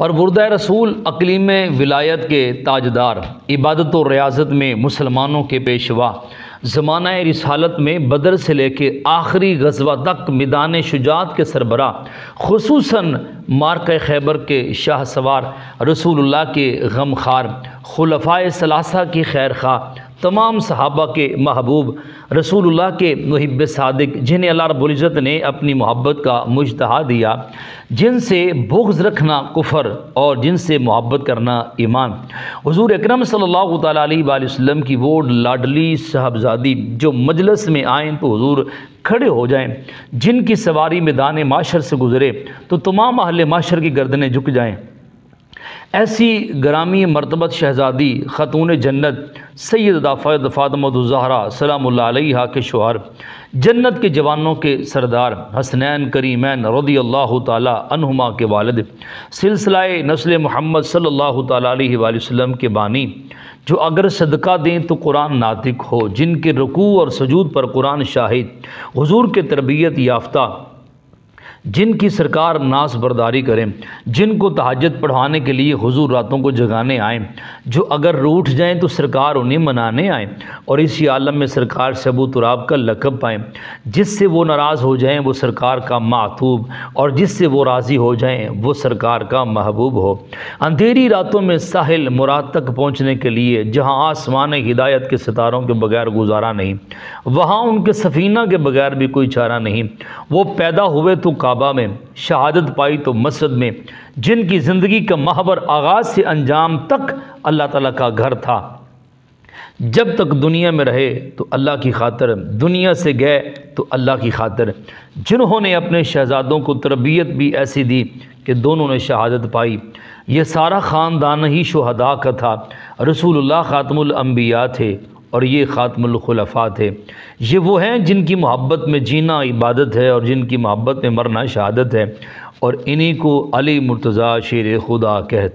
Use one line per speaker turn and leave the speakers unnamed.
اور برد رسول اقلیم ولایت کے تاجدار، عبادت و ریاضت میں مسلمانوں کے پیشوا، زمانہ رسالت میں بدر سے لے کے آخری غزوہ تک میدان شجاعت کے سربراہ، خصوصاً معرکہ خیبر کے شاہ سوار، رسول اللہ کے غمخوار، خلفائے ثلاثہ کی خیر خواہ، تمام صحابہ کے محبوب، رسول اللہ کے محب صادق، جنہیں اللہ رب العزت نے اپنی محبت کا مجتبی دیا، جن سے بغض رکھنا کفر اور جن سے محبت کرنا ایمان۔ حضور اکرم صلی اللہ تعالیٰ علیہ وآلہ وسلم کی وہ لاڈلی صاحبزادی جو مجلس میں آئیں تو حضور کھڑے ہو جائیں، جن کی سواری میدان محشر سے گزرے تو تمام اہل محشر کی گردنیں جھک جائیں، ایسی گرامی مرتبت شہزادی خاتون جنت سیدہ فاطمہ الزہرا سلام اللہ علیہا کے شوہر، جنت کے جوانوں کے سردار حسنین کریمین رضی اللہ تعالی عنہما کے والد، سلسلہ نسل محمد صلی اللہ تعالی علیہ وآلہ وسلم کے بانی، جو اگر صدقہ دیں تو قرآن ناطق ہو، جن کے رکوع اور سجود پر قرآن شاہد، حضور کے تربیت یافتہ، جن کی سرکار ناز برداری کریں، جن کو تہجد پڑھانے کے لیے حضور راتوں کو جگانے آئیں، جو اگر روٹھ جائیں تو سرکار انہیں منانے آئیں، اور اسی عالم میں سرکار سے ابو تراب کا لقب پائیں، جس سے وہ ناراض ہو جائیں وہ سرکار کا معتوب، اور جس سے وہ راضی ہو جائیں وہ سرکار کا محبوب ہو۔ اندھیری راتوں میں ساحل مراد تک پہنچنے کے لیے جہاں آسمان ہدایت کے ستاروں کے بغیر گزارا نہیں، وہاں ان کے سفینہ کے بغیر بھی کوئی چارہ نہیں۔ وہ پیدا ہوئے تو کعبہ میں، شہادت پائی تو مسجد میں، جن کی زندگی کا محور آغاز سے انجام تک اللہ تعالیٰ کا گھر تھا۔ جب تک دنیا میں رہے تو اللہ کی خاطر، دنیا سے گئے تو اللہ کی خاطر، جنہوں نے اپنے شہزادوں کو تربیت بھی ایسی دی کہ دونوں نے شہادت پائی۔ یہ سارا خاندان ہی شہداء کا تھا۔ رسول اللہ خاتم الانبیاء تھے اور یہ خاتم الخلفاء تھے۔ یہ وہ ہیں جن کی محبت میں جینا عبادت ہے اور جن کی محبت میں مرنا شہادت ہے، اور انہی کو علی مرتضیٰ شیر خدا کہتے ہیں۔